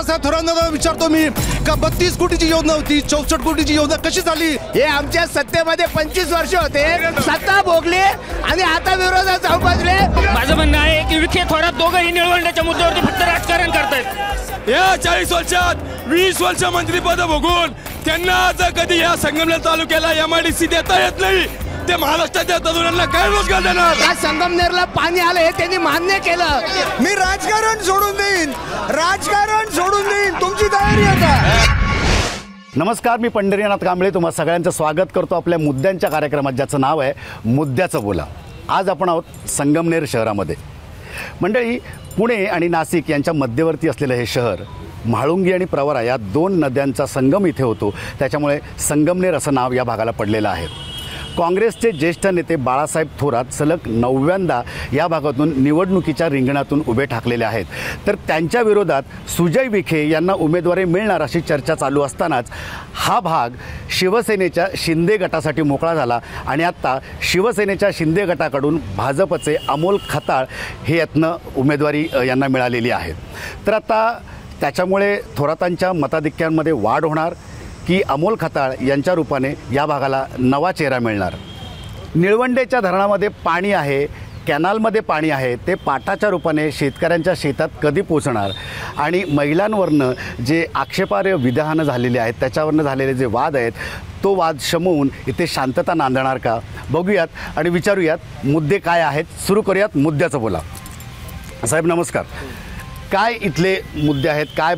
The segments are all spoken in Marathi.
बाळासाहेब थोरांना विचारतो मी का 32 कोटीची योजना होती, 64 कोटीची योजना कशी झाली? हे आमच्या सत्तेमध्ये 25 वर्ष होते, सत्ता भोगली आणि आता विरोधात जाऊ बसले. माझं म्हणणं आहे की विखे थोरात दोघंही निळवंड्याच्या मुद्द्यावरती फक्त राजकारण करतायत. या 40 वर्षात 20 वर्ष मंत्रीपद भोगून त्यांना आज कधी या संगमनेर तालुक्याला MIDC देता येत नाही. ते महाराष्ट्राच्या तरुणांना काय रोजगार देणार? या संगमनेरला पाणी आलं हे त्यांनी मान्य केलं. मी राजकारण सोडून देईन, राजकारण सोडून देईन, तुमची तयारी आता. नमस्कार, मी पंढरीनाथ कांबळे तुम्हा सगळ्यांचं स्वागत करतो आपल्या मुद्द्यांच्या कार्यक्रमात, ज्याचं नाव आहे मुद्द्याचं बोला. आज आपण आहोत संगमनेर शहरामध्ये. मंडळी, पुणे आणि नाशिक यांच्या मध्यवर्ती असलेलं हे शहर, म्हाळुंगी आणि प्रवरा या दोन नद्यांचा संगम इथे होतो. त्याच्यामुळे संगमनेर असं नाव या भागाला पडलेलं आहे. काँग्रेसचे ज्येष्ठ नेते बाळासाहेब थोरात सलग 9व्यांदा या भागातून निवडणुकीच्या रिंगणातून उभे ठाकलेले आहेत. तर त्यांच्या विरोधात सुजय विखे यांना उमेदवारी मिळणार अशी चर्चा चालू असतानाच हा भाग शिवसेनेच्या शिंदे गटासाठी मोकळा झाला आणि आत्ता शिवसेनेच्या शिंदे गटाकडून भाजपचे अमोल खताळ हे यातनं उमेदवारी यांना मिळालेली आहे. तर आता त्याच्यामुळे थोरातांच्या मताधिक्यांमध्ये वाढ होणार की अमोल खताळ यांच्या रूपाने या भागाला नवा चेहरा मिळणार? निळवंडेच्या धरणामध्ये पाणी आहे, कॅनालमध्ये पाणी आहे, ते पाटाच्या रूपाने शेतकऱ्यांच्या शेतात कधी पोचणार? आणि महिलांवरनं जे आक्षेपार्ह विधानं झालेली आहेत, त्याच्यावरनं झालेले जे वाद आहेत, तो वाद शमवून इथे शांतता नांदणार का? बघूयात आणि विचारूयात मुद्दे काय आहेत. सुरू करूयात मुद्द्याचं बोला. साहेब नमस्कार. काय इथले मुद्दे आहेत? काय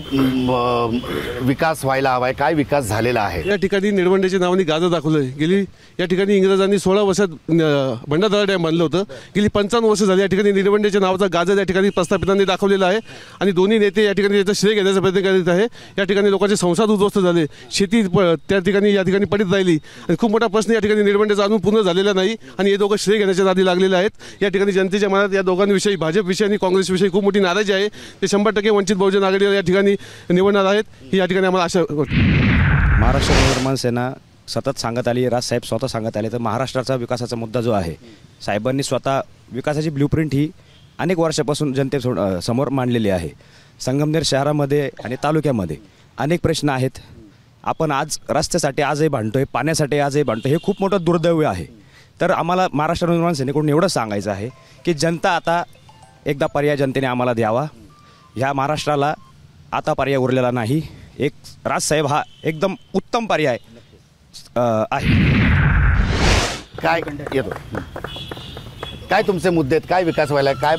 विकास व्हायला हवा आहे? काय विकास झालेला आहे? या ठिकाणी निळवंड्याच्या नावाने गाजर दाखवलं गेली. या ठिकाणी इंग्रजांनी 16 वर्षात भंडारदरा डॅम बांधलं होतं. गेली 55 वर्ष झाली या ठिकाणी निळवंड्याच्या नावाचा गाजर या ठिकाणी प्रस्थापितांनी दाखवलेला आहे आणि दोन्ही नेते या ठिकाणी त्याचा श्रेय घेण्याचा प्रयत्न करीत आहे. या ठिकाणी लोकांचे संसार उद्ध्वस्त झाले, शेती त्या ठिकाणी या ठिकाणी पडीत राहिली आणि खूप मोठा प्रश्न या ठिकाणी निळवंड्याचा अजून पूर्ण झालेला नाही आणि हे दोघं श्रेय घेण्याच्या नादी लागलेले आहेत. या ठिकाणी जनतेच्या मनात या दोघांविषयी, भाजपविषयी आणि काँग्रेसविषयी खूप मोठी नाराजी आहे. ते 100% वंचित बहुजन आघाडीला या ठिकाणी निवडणार आहेत ही या ठिकाणी आम्हाला आशा वाटते. महाराष्ट्र नवनिर्माण सेना सतत सांगत आली, राजसाहेब स्वतः सांगत आले, तर महाराष्ट्राचा विकासाचा मुद्दा जो आहे, साहेबांनी स्वतः विकासाची ब्ल्यूप्रिंट ही अनेक वर्षापासून जनतेसमोर मांडलेली आहे. संगमनेर शहरामध्ये आणि तालुक्यामध्ये अनेक प्रश्न आहेत. आपण आज रस्त्यासाठी आजही भांडतोय, पाण्यासाठी आजही भांडतोय. हे खूप मोठं दुर्दैव आहे. तर आम्हाला महाराष्ट्र नवनिर्माण सेनेकडून एवढंच सांगायचं आहे की जनता आता एकदा पर्याय जनतेने आम्हाला द्यावा. ह्या महाराष्ट्राला आता पर्याय उरलेला नाही. एक राजसाहेब हा एकदम उत्तम पर्याय आहे. काय येतो? काय तुमचे मुद्दे आहेत? काय विकास व्हायला? काय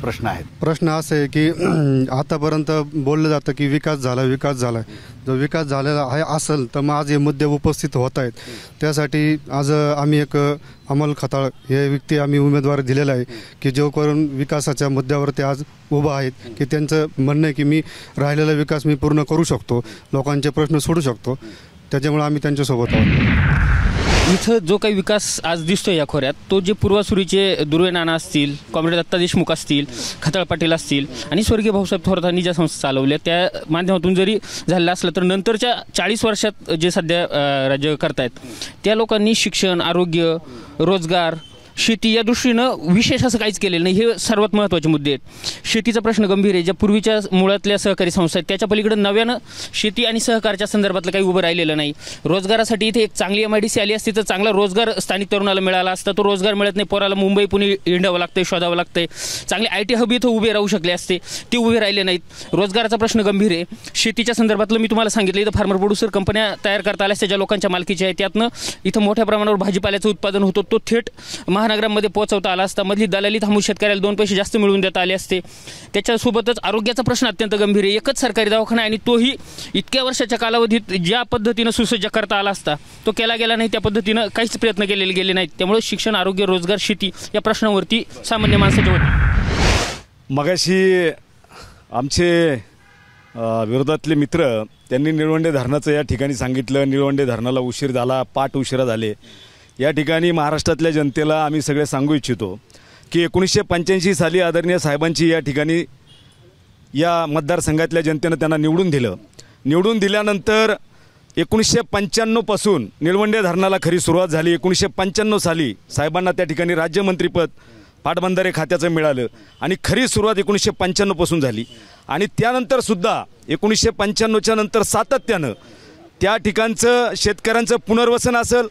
प्रश्न आहेत? प्रश्न असे आहे की आतापर्यंत बोललं जातं की विकास झाला, विकास झाला. जर विकास झालेला आहे असेल तर मग आज हे मुद्दे उपस्थित होत आहेत. त्यासाठी आज आम्ही एक अमोल खताळ हे व्यक्ती आम्ही उमेदवार दिलेला आहे की जो करून विकासाच्या मुद्द्यावरती आज उभा आहेत, की त्यांचं म्हणणं आहे की मी राहिलेला विकास मी पूर्ण करू शकतो, लोकांचे प्रश्न सोडू शकतो. त्याच्यामुळे आम्ही त्यांच्यासोबत आहोत. इथं जो काही विकास आज दिसतोय या खोऱ्यात, तो जे पूर्वासुरीचे दुर्वे नाना असतील, कॉम्रेड दत्ता देशमुख असतील, खताळ पाटील असतील आणि स्वर्गीय भाऊसाहेब थोरातांनी ज्या संस्था चालवल्या त्या माध्यमातून जरी झालं असलं तर नंतरच्या 40 वर्षात जे सध्या राज्य करतायत त्या लोकांनी शिक्षण, आरोग्य, रोजगार, शेती या दृष्टीनं विशेष असं काहीच केलेलं नाही. हे सर्वात महत्त्वाचे मुद्दे आहेत. शेतीचा प्रश्न गंभीर आहे. ज्या पूर्वीच्या मुळातल्या सहकारी संस्था आहेत त्याच्या पलीकडे नव्यानं शेती आणि सहकारच्या संदर्भातलं काही उभं राहिलेलं नाही. रोजगारासाठी इथे एक चांगली MIDC आली असती तर चांगला रोजगार स्थानिक तरुणाला मिळाला असता. तो रोजगार मिळत नाही. पोराला मुंबई पुणे हिंडावं लागतंय, शोधावं लागतंय. चांगले IT हब इथं उभे राहू शकले असते, ते उभे राहिले नाहीत. रोजगाराचा प्रश्न गंभीर आहे. शेतीच्या संदर्भातलं मी तुम्हाला सांगितलं, इथं फार्मर प्रोड्युसर कंपन्या तयार करता आल्या ज्या लोकांच्या मालकीच्या आहेत, त्यातनं इथं मोठ्या प्रमाणावर भाजीपाल्याचं उत्पादन होतं. तो थेट महानगरांमध्ये पोहोचवता आला असता. मधली दलाली थांबून शेतकऱ्याला 2 पैसे जास्त मिळवून देता आले असते. त्याच्यासोबतच आरोग्याचा प्रश्न अत्यंत गंभीर आहे. एकच सरकारी दवाखाना आणि तोही इतक्या वर्षाच्या कालावधीत ज्या पद्धतीनं सुसज्ज करता आला असता तो केला गेला नाही. त्या पद्धतीनं काहीच प्रयत्न केलेले गेले नाहीत. त्यामुळे शिक्षण, आरोग्य, रोजगार, शेती या प्रश्नावरती सामान्य माणसाचे होते. मगाशी आमचे विरोधातले मित्र त्यांनी निळवंडे धरणाचं या ठिकाणी सांगितलं. निळवंडे धरणाला उशीर झाला, पाट उशिरा झाले. या ठिकाणी महाराष्ट्रातल्या जनतेला आम्ही सगळे सांगू इच्छितो की 1985 साली आदरणीय साहेबांची या ठिकाणी या मतदारसंघातल्या जनतेनं त्यांना निवडून दिलं. निवडून दिल्यानंतर 1995 पासून निळवंडे धरणाला खरी सुरुवात झाली. 1995 साली साहेबांना त्या ठिकाणी राज्यमंत्रीपद पाटबंधारे खात्याचं मिळालं आणि खरी सुरुवात 1995 पासून झाली. आणि त्यानंतर सुद्धा 1995च्या नंतर सातत्यानं त्या ठिकाणचं शेतकऱ्यांचं पुनर्वसन असेल,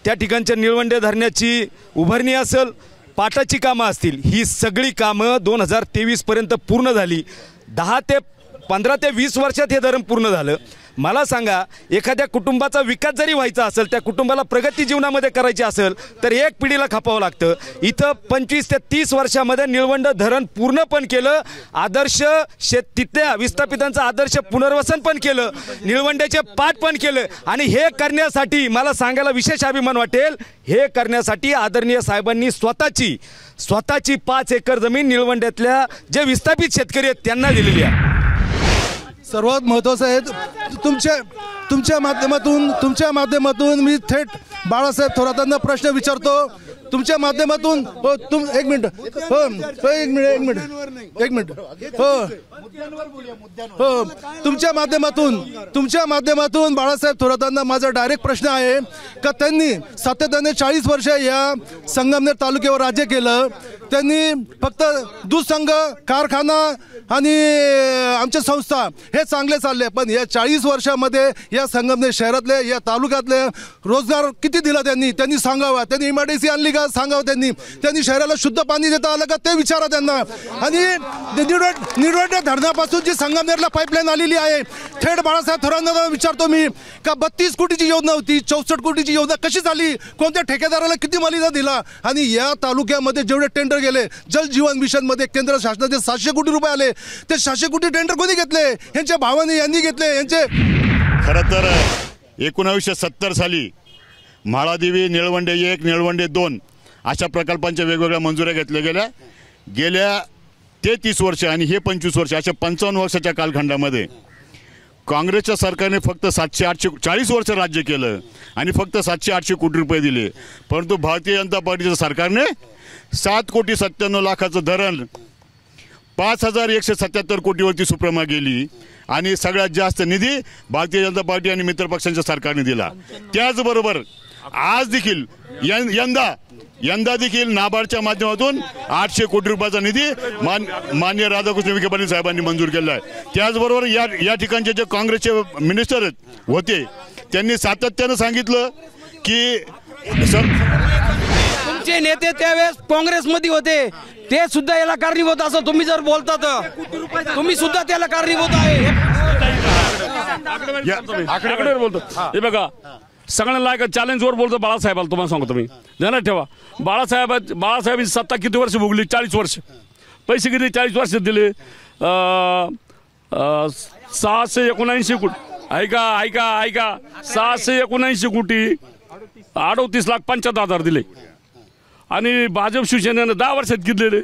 त्या ठिकाणच्या निळवंडे धरणाची उभारणी असेल, पाटाची कामं असतील, ही सगळी कामं 2023पर्यंत पूर्ण झाली. 15 ते 20 वर्षात हे धरण पूर्ण झालं. मला सांगा, एखाद्या कुटुंबाचा विकास जरी व्हायचा असेल, त्या कुटुंबाला प्रगती जीवनामध्ये करायची असेल तर एक पिढीला खपावं लागतं. इथं 25 ते 30 वर्षामध्ये निळवंडे धरण पूर्ण पण केलं, आदर्श तिथल्या विस्थापितांचं आदर्श पुनर्वसन पण केलं, निळवंड्याचे पाठ पण केलं. आणि हे करण्यासाठी मला सांगायला विशेष अभिमान वाटेल, हे करण्यासाठी आदरणीय साहेबांनी स्वतःची 5 एकर जमीन निळवंड्यातल्या जे विस्थापित शेतकरी आहेत त्यांना दिलेली आहे. सर्वात महत्त्वाचं आहे तुमच्या माध्यमातून मी थेट बाळासाहेब थोरातांना प्रश्न विचारतो. तुमच्या माध्यमातून एक मिनिट तुमच्या माध्यमातून बाळासाहेब थोरातांना माझा डायरेक्ट प्रश्न आहे का त्यांनी सातत्याने 40 वर्ष या संगमनेर तालुक्यावर राज्य केलं. त्यांनी फक्त दूध संघ, कारखाना आणि आमच्या संस्था हे चांगले चालले, पण या 40 वर्षामध्ये या संगमनेर शहरातले, या तालुक्यातले रोजगार किती दिला त्यांनी सांगावा. त्यांनी MIDC आणली का सांगावं. त्यांनी शहराला शुद्ध पाणी देता आलं का ते विचारा त्यांना. आणि निळवंडे धरणापासून जी संगमनेरला पाईपलाईन आलेली आहे, थेट बाळासाहेब थोरातांना विचारतो मी का 32 कोटीची योजना होती, 64 कोटीची योजना कशी झाली, कोणत्या ठेकेदाराला किती मलिदा दिला. आणि या तालुक्यामध्ये जेवढे टेंडर गेले, जल जीवन मिशन मध्ये केंद्र शासनाचे 700 कोटी रुपये आले, ते 700 कोटी टेंडर कोणी घेतले? यांच्या भावाने यांनी घेतले. यांचे खरं तर 1970 साली म्हाळादेवी, निळवंडे 1, निळवंडे 2 अशा प्रकल्पांच्या वेगवेगळ्या मंजुऱ्या घेतल्या गेल्या. गेल्या 33 वर्ष आणि हे 25 वर्ष अशा 55 वर्षाच्या कालखंडामध्ये काँग्रेसच्या सरकारने फक्त 700-800 40 वर्ष राज्य केलं आणि फक्त 700-800 कोटी रुपये दिले. परंतु भारतीय जनता पार्टीच्या सरकारने 7,97,00,000 धरण 5,177 कोटीवरती सुप्रमा गेली आणि सगळ्यात जास्त निधी भारतीय जनता पार्टी आणि मित्रपक्षांच्या सरकारने दिला. त्याचबरोबर आज देखील यंदा देखील नाबार्डच्या माध्यमातून 800 कोटी रुपयाचा निधी माननीय राधाकृष्ण विखे पाटील साहेबांनी मंजूर केला आहे. त्याचबरोबर या ठिकाणचे जे काँग्रेसचे मिनिस्टर होते त्यांनी सातत्यानं सांगितलं की तुमचे नेते त्यावेळेस काँग्रेसमध्ये होते, ते सुद्धा याला कारणीभूत असं तुम्ही जर बोलता तर तुम्ही सुद्धा त्याला कारणीभूत आहे. आकडेवर बोलतो हे बघा, सगळ्यांना एक चॅलेंजवर बोलतो बाळासाहेबाला. तुम्हाला सांगतो मी, ध्यानात ठेवा, बाळासाहेबांची सत्ता किती वर्ष भोगली? 40 वर्ष. पैसे किती 40 वर्ष दिले? 679 कोटी. ऐका 679 कोटी 38,75,000 दिले. आणि भाजप शिवसेनेनं 10 वर्षात घेतलेले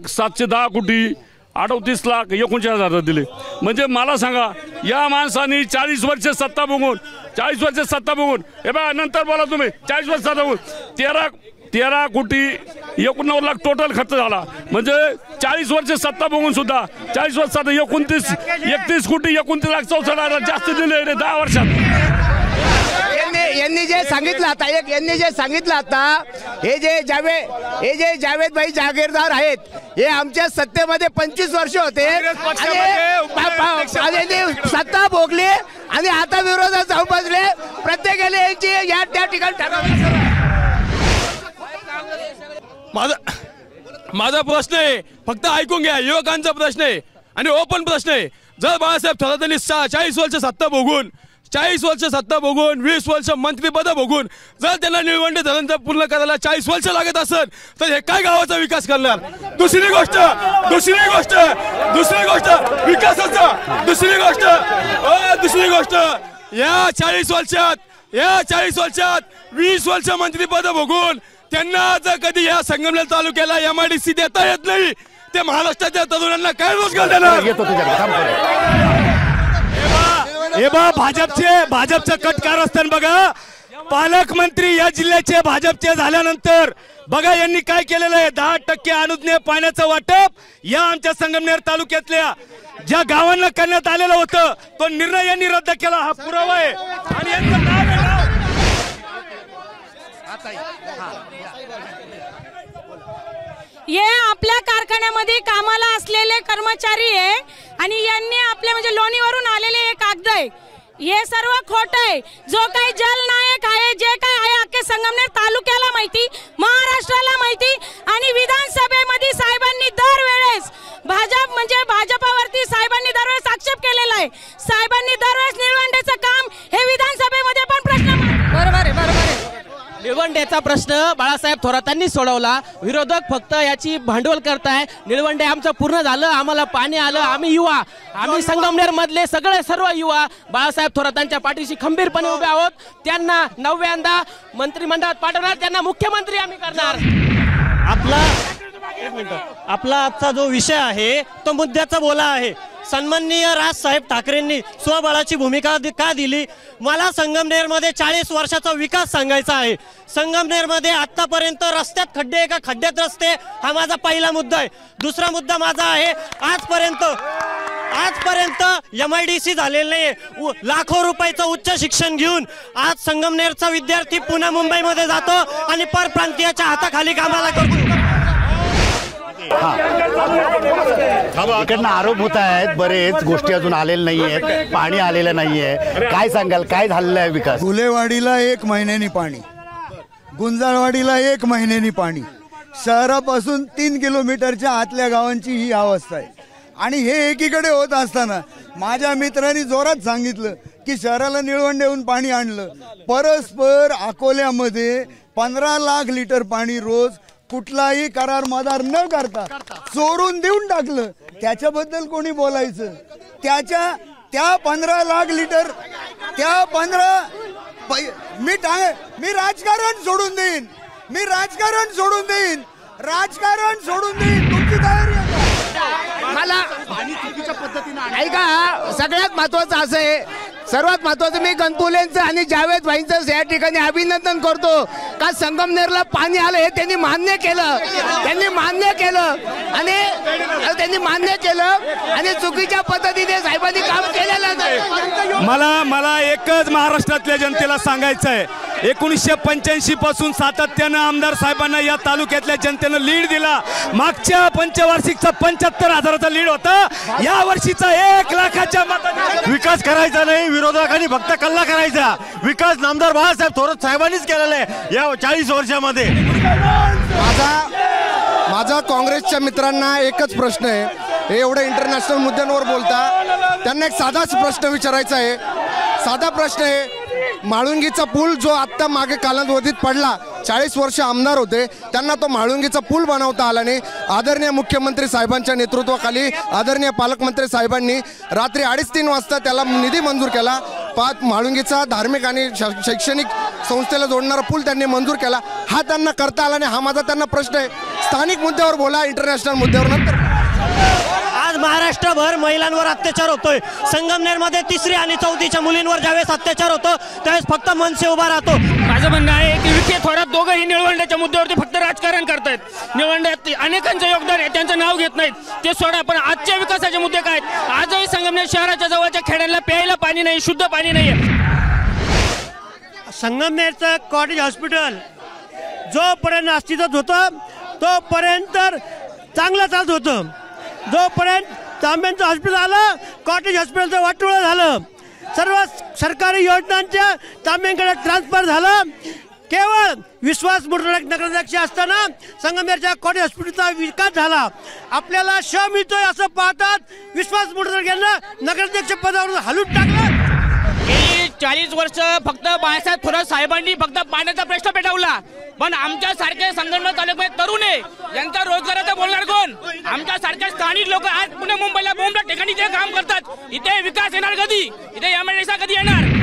710 कोटी 38,49,000 दिले. म्हणजे मला सांगा, या माणसाने 40 वर्ष सत्ता बघून हे बघा, नंतर बोला तुम्ही, 40 वर्ष सत्ता बघून 13 कोटी 89 लाख टोटल खर्च झाला. म्हणजे 40 वर्ष सत्ता बघून सुद्धा 40 वर्ष 31 कोटी 29,64,000 जास्त दिले 10 वर्षात. यांनी जे सांगितलं आता हे जे जावेद भाई जागीरदार आहेत, हे आमच्या सत्तेमध्ये 25 वर्ष होते आणि सत्ता भोगली आणि आता विरोधात जाऊन बसले. प्रत्येकाने यांची या त्या ठिकाणी ठरवलं. माझा प्रश्न आहे, फक्त ऐकून घ्या, युवकांचा प्रश्न आहे आणि ओपन प्रश्न आहे. जर बाळासाहेब थोरातांनी 40 वर्ष सत्ता भोगून 20 वर्ष मंत्रीपद भोगून जर त्यांना निळवंडे धरण पूर्ण करायला 40 वर्ष लागत असेल तर हे काय गावाचा विकास करणार? दुसरी गोष्ट विकासाचा दुसरी गोष्ट या 40 वर्षात 20 वर्ष मंत्रीपद भोगून त्यांना जर कधी या संगमनेर तालुक्याला MIDC देता येत नाही, ते महाराष्ट्राच्या तरुणांना काय रोजगार देणार? हे बा भाजपचं कट कारस्थान बघा. पालकमंत्री या जिल्ह्याचे भाजपचे झाल्यानंतर बघा यांनी काय केलेलं आहे. 10% अनुज्ञेय पाण्याचं वाटप या आमच्या संगमनेर तालुक्यातल्या ज्या गावांना करण्यात आलेलं होतं तो निर्णय यांनी रद्द केला. हा पुरावा आहे. आणि यांचं नाव हे आपल्या कारखान्यामध्ये कामाला असलेले कर्मचारी आहे आणि यांनी आपले म्हणजे लोणीवरून आलेले हे कागद आहे. हे सर्व खोट आहे. जो काही जलनायक आहे, जे काय आहे, अख्खे संगमनेर तालुक्याला माहिती, महाराष्ट्राला माहिती. आणि विधानसभेमध्ये साहेबांनी दरवेळेस भाजपावरती साहेबांनी दरवेळेस आक्षेप केलेला आहे. साहेबांनी दरवेळेस निळवंडेचं काम हे विधानसभेमध्ये पण प्रश्न बरोबर आहे. निळवंडेचा प्रश्न बाळासाहेब थोरातांनी सोडवला. विरोधक फक्त याची भांडवल करताय. निळवंडे आमचं पूर्ण झालं, आम्हाला पाणी आलं, आम्ही युवा, आम्ही संगमनेर मधले सर्व युवा बाळासाहेब थोरातांच्या पाठीशी खंबीरपणे उभे आहोत. त्यांना 9व्यांदा मंत्रिमंडळात पाठवणार, त्यांना मुख्यमंत्री आम्ही करणार. आपला आजचा जो विषय आहे तो मुद्द्याचा बोला आहे. सन्माननीय राजसाहेब ठाकरेंनी स्वबळाची भूमिका का दिली? मला संगमनेरमध्ये 40 वर्षाचा विकास सांगायचा आहे. संगमनेरमध्ये आतापर्यंत रस्त्यात खड्डे का खड्ड्यात रस्ते, हा माझा पहिला मुद्दा आहे. दुसरा मुद्दा माझा आहे, आजपर्यंत MIDC झालेलं नाही. लाखो रुपयाचं उच्च शिक्षण घेऊन आज संगमनेरचा विद्यार्थी पुणे मुंबईमध्ये जातो आणि परप्रांतीयाच्या हाताखाली कामाला करतो. इकडनं आरोप होत आहेत, बरेच गोष्टी अजून आलेल्या नाही आहेत, पाणी आलेलं नाहीये. काय सांगाल, काय झालेलं आहे विकास? फुलेवाडीला 1 महिन्यानी पाणी, गुंजाळवाडीला 1 महिन्यानी पाणी, शहरापासून 3 किलोमीटरच्या आतल्या गावांची ही अवस्था आहे. आणि हे एकीकडे होत असताना माझ्या मित्रांनी जोरात सांगितलं की शहराला निळवंडेहून पाणी आणलं. परस्पर अकोल्यामध्ये 15 लाख लिटर पाणी रोज कुठलाही करार मदार न करता चोरून देऊन टाकलं. त्याच्याबद्दल कोणी बोलायचं? त्या 15 लाख लिटर मी राजकारण सोडून देईन, राजकारण सोडून देईन. तुमची तयारी मला ऐका, सगळ्यात महत्वाचं असं आहे, सर्वात महत्वाचं मी गणपुलेंचं आणि जावेद भाईंचं या ठिकाणी अभिनंदन करतो का संगमनेरला पाणी आलं हे त्यांनी मान्य केलं आणि चुकीच्या पद्धतीने साहेबांनी काम केलेलं नाही. मला एकच महाराष्ट्रातल्या जनतेला सांगायचं आहे, 1985 पासून सातत्यानं आमदार साहेबांना या तालुक्यातल्या जनतेनं लीड दिला. मागच्या पंचवार्षिकचा 75,000चा लीड होता, या वर्षीचा 1 लाखाच्या मतांनी. विकास करायचा नाही, विरोधकांनी फक्त कल्ला करायचा. विकास नामदार बाळासाहेब थोरात साहेबांनीच केलेला आहे या 40 वर्षामध्ये. माझा काँग्रेसच्या मित्रांना एकच प्रश्न आहे. हे एवढ्या इंटरनॅशनल मुद्द्यांवर बोलता, त्यांना एक साधाच प्रश्न विचारायचा आहे. साधा प्रश्न आहे, म्हाळुंगीचा पूल जो आत्ता मागे कालावधीत पडला, 40 वर्ष आमदार होते, त्यांना तो म्हाळुंगीचा पूल बनवता आला नाही. आदरणीय मुख्यमंत्री साहेबांच्या नेतृत्वाखाली आदरणीय पालकमंत्री साहेबांनी रात्री 2:30-3 वाजता त्याला निधी मंजूर केला. म्हाळुंगीचा धार्मिक आणि शैक्षणिक संस्थेला जोडणारा पूल त्यांनी मंजूर केला. हा त्यांना करता आला नाही. हा माझा त्यांना प्रश्न आहे. स्थानिक मुद्द्यावर बोला, इंटरनॅशनल मुद्द्यावर नंतर. आज महाराष्ट्रभर महिलांवर अत्याचार होतोय. संगमनेरमध्ये 3री आणि 4थीच्या मुलींवर ज्यावेळेस अत्याचार होतो त्यावेळेस फक्त मनसे उभा राहतो. माझं म्हणणं आहे की विखे थोरात दोघंही निळवंड्याच्या मुद्द्यावरती फक्त राजकारण करतायत. निळवंड्यात अनेकांचं योगदान आहे, त्यांचं नाव घेत नाहीत, ते सोडा. पण आजच्या विकासाचे मुद्दे काय? आजही संगमनेर शहराच्या जवळच्या खेड्यांना प्यायला पाणी नाही, शुद्ध पाणी नाही. संगमनेरचं कॉटेज हॉस्पिटल जोपर्यंत अस्तित्वात होतं तोपर्यंत चांगलं चालत होतं. जोपर्यंत तांब्यांचं हॉस्पिटल आलं, कॉटेज हॉस्पिटलचं वाटोळं झालं. सर्व सरकारी योजनांच्या तांब्यांकडे ट्रान्सफर झालं. केवळ विश्वास मुर्डक नगराध्यक्ष असताना संगमनेरच्या कॉटेज हॉस्पिटलचा विकास झाला. आपल्याला मिळतोय असं पाहतात विश्वास मुर्डक यांना नगराध्यक्ष पदावरून हलून टाकलं. गेली 40 वर्ष फक्त बाळासाहेब थोरात साहेबांनी फक्त पाण्याचा प्रश्न पेटवला. पण आमच्या सारखे संगमनेर तालुक्यात तरुण आहे, यांचा रोजगाराचं बोलणार कोण? आमच्या सारख्या स्थानिक लोक आज पुणे मुंबईला बोंबला ठिकाणी जे काम करतात, इथे विकास येणार कधी? इथे MIDC कधी येणार?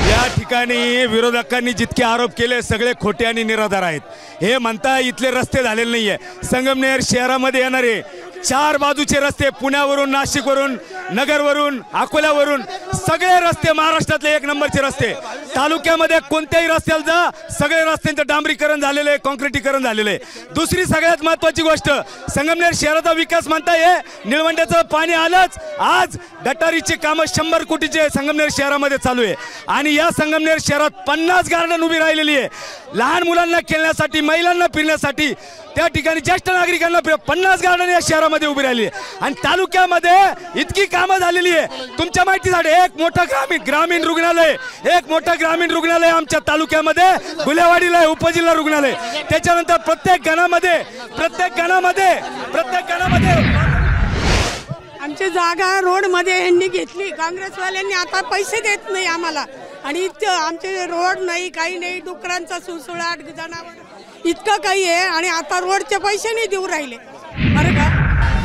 या ठिकाणी विरोधकांनी जितके आरोप केले सगळे खोटे आणि निराधार आहेत. हे म्हणता इथले रस्ते झालेले नाहीये. संगमनेर शहरामध्ये येणारे 4 बाजूचे रस्ते, पुण्यावरून, नाशिकवरून, नगरवरून, अकोल्यावरून, सगळे रस्ते महाराष्ट्रातले 1 नंबरचे रस्ते. तालुक्यामध्ये कोणत्याही रस्त्याला जा, सगळे रस्त्यांचं डांबरीकरण झालेलं आहे, कॉन्क्रिटीकरण झालेलं आहे. दुसरी सगळ्यात महत्वाची गोष्ट, संगमनेर शहराचा विकास म्हणताय, निळवंड्याचं पाणी आलंच. आज गटारीचे कामं 100 कोटीचे संगमनेर शहरामध्ये चालू आहे आणि या संगमनेर शहरात 50 गार्डन उभी राहिलेली आहे. लहान मुलांना खेळण्यासाठी, महिलांना फिरण्यासाठी, त्या ठिकाणी ज्येष्ठ नागरिकांना 50 गार्डन या शहरामध्ये उभी राहिली आहे. आणि तालुक्यामध्ये इतकी कामं झालेली आहे. तुमच्या माहितीसाठी एक मोठं ग्रामीण रुग्णालय, एक मोठं ग्रामीण रुग्णालय आमच्या तालुक्यामध्ये गुलेवाडीला आहे, उपजिल्हा रुग्णालय. त्याच्यानंतर प्रत्येक गणामध्ये आमची जागा रोडमध्ये यांनी घेतली, काँग्रेसवाल्यांनी. आता पैसे देत नाही आम्हाला आणि आमचे रोड नाही, काही नाही. डुकरांचा सुळसुळाट, जनावर इतकं काही आहे आणि आता रोडचे पैसे नाही देऊ राहिले. बरं का,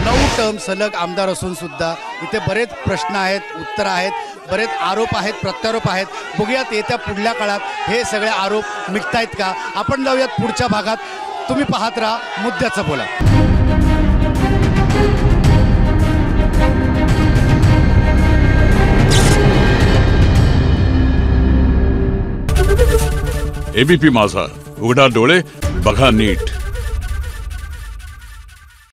9 टर्म सलग आमदार असून सुद्धा इथे बरेच प्रश्न आहेत, उत्तर आहेत, बरेच आरोप आहेत, प्रत्यारोप आहेत. बघूयात येत्या पुढल्या काळात हे सगळे आरोप मिटतायत का. आपण जाऊयात पुढच्या भागात. तुम्ही पाहत राहा मुद्द्याचं बोला. एबीपी माझा, उघडा डोळे बघा नीट.